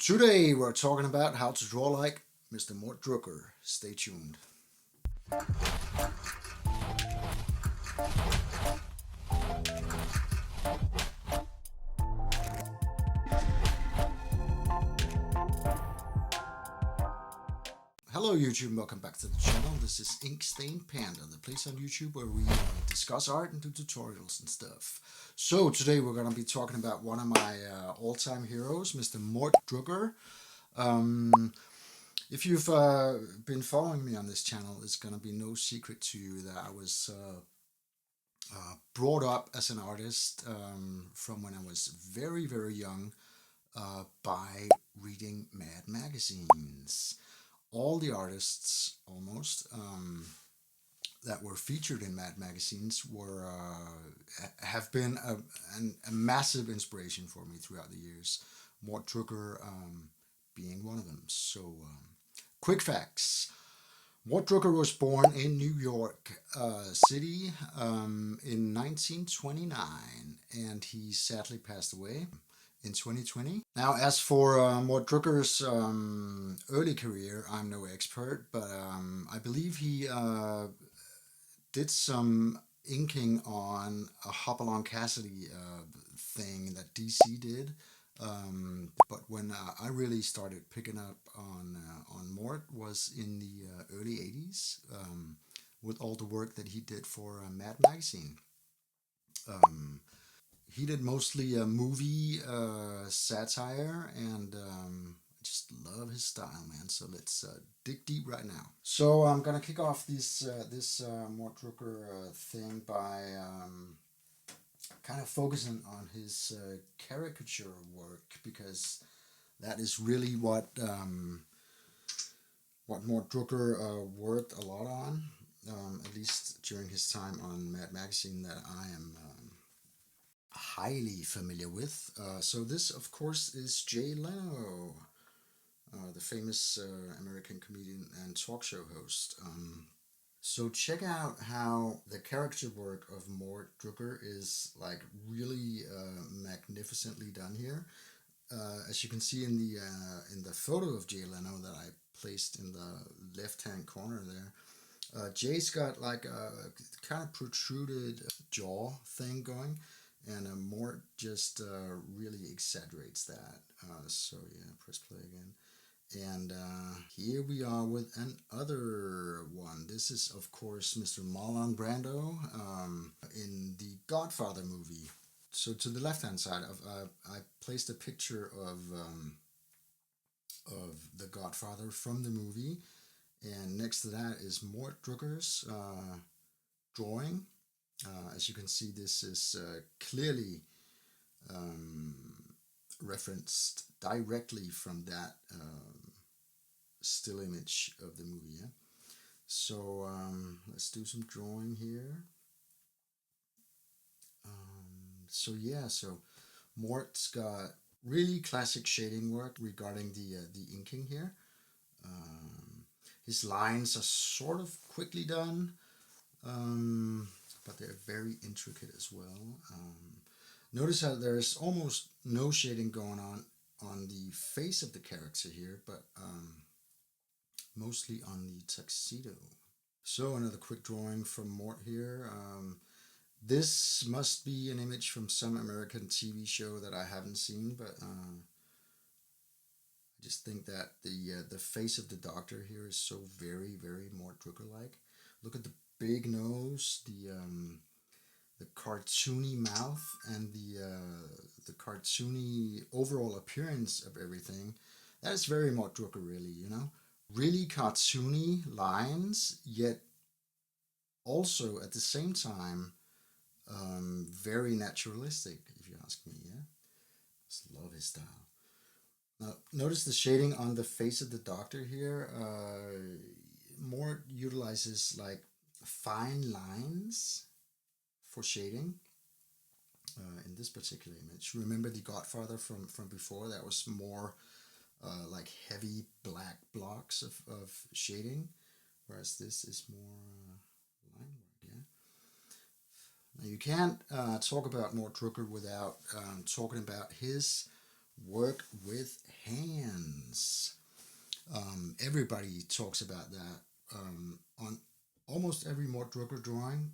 Today we're talking about how to draw like Mr. Mort Drucker. Stay tuned. Hello YouTube and welcome back to the channel. This is Inkstainedpanda, the place on YouTube where we discuss art and do tutorials and stuff. So today we're going to be talking about one of my all-time heroes, Mr. Mort Drucker. If you've been following me on this channel, it's going to be no secret to you that I was brought up as an artist from when I was very, very young by reading Mad magazines. All the artists, almost, that were featured in Mad magazines were have been a massive inspiration for me throughout the years. Mort Drucker being one of them. So, quick facts. Mort Drucker was born in New York City in 1929, and he sadly passed away in 2020. Now, as for Mort Drucker's early career, I'm no expert, but I believe he did some inking on a Hopalong Cassidy thing that DC did. But when I really started picking up on Mort was in the early 80s with all the work that he did for Mad Magazine. He did mostly a movie satire, and I just love his style, man. So let's dig deep right now. So I'm gonna kick off this Mort Drucker thing by kind of focusing on his caricature work, because that is really what Mort Drucker worked a lot on, at least during his time on Mad Magazine, that I am highly familiar with. So this, of course, is Jay Leno, the famous American comedian and talk show host. So check out how the character work of Mort Drucker is like really magnificently done here. As you can see in the photo of Jay Leno that I placed in the left hand corner there, Jay's got like a kind of protruded jaw thing going, and Mort just really exaggerates that. So yeah, press play again. And here we are with another one. This is, of course, Mr. Marlon Brando in the Godfather movie. So to the left-hand side, I placed a picture of the Godfather from the movie, and next to that is Mort Drucker's drawing. As you can see, this is clearly referenced directly from that still image of the movie. Yeah? So let's do some drawing here. So Mort's got really classic shading work regarding the inking here. His lines are sort of quickly done, but they're very intricate as well. Notice how there's almost no shading going on the face of the character here, but mostly on the tuxedo. So another quick drawing from Mort here. This must be an image from some American TV show that I haven't seen, but I just think that the face of the Doctor here is so very, very Mort Drucker-like. Look at the big nose, the cartoony mouth, and the cartoony overall appearance of everything. That is very Mort Drucker, really. Really cartoony lines, yet also at the same time very naturalistic, if you ask me. Yeah, just love his style. Now, notice the shading on the face of the Doctor here. Mort utilizes like fine lines for shading in this particular image. Remember the Godfather from before? That was more like heavy black blocks of shading, whereas this is more line work. Yeah. Now you can't talk about Mort Drucker without talking about his work with hands. Everybody talks about that on almost every Mort Drucker drawing.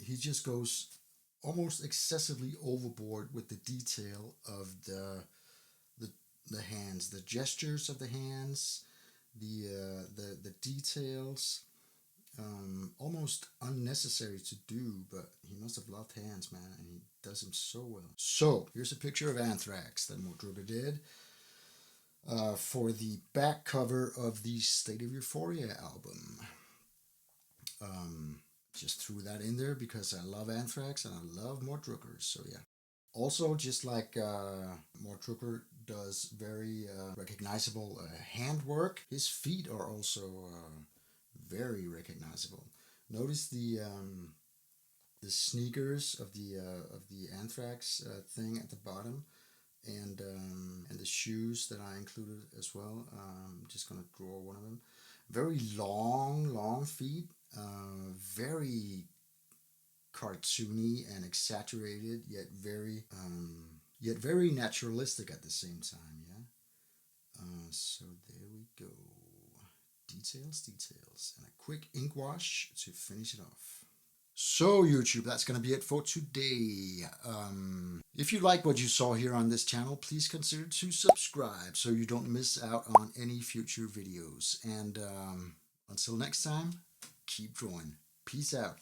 He just goes almost excessively overboard with the detail of the the hands, the gestures of the hands, the details. Almost unnecessary to do, but he must have loved hands, man, and he does them so well. So here's a picture of Anthrax that Mort Drucker did for the back cover of the State of Euphoria album. Um, just threw that in there because I love Anthrax and I love Mort Drucker. So yeah. Also, just like Mort Drucker does very recognizable handwork, his feet are also very recognizable. Notice the sneakers of the Anthrax thing at the bottom, and the shoes that I included as well. I'm just gonna draw one of them. Very long feet. Very cartoony and exaggerated, yet very naturalistic at the same time. Yeah. So there we go. Details, and a quick ink wash to finish it off. So, YouTube, that's going to be it for today. If you like what you saw here on this channel, please consider to subscribe so you don't miss out on any future videos. And until next time, keep drawing. Peace out.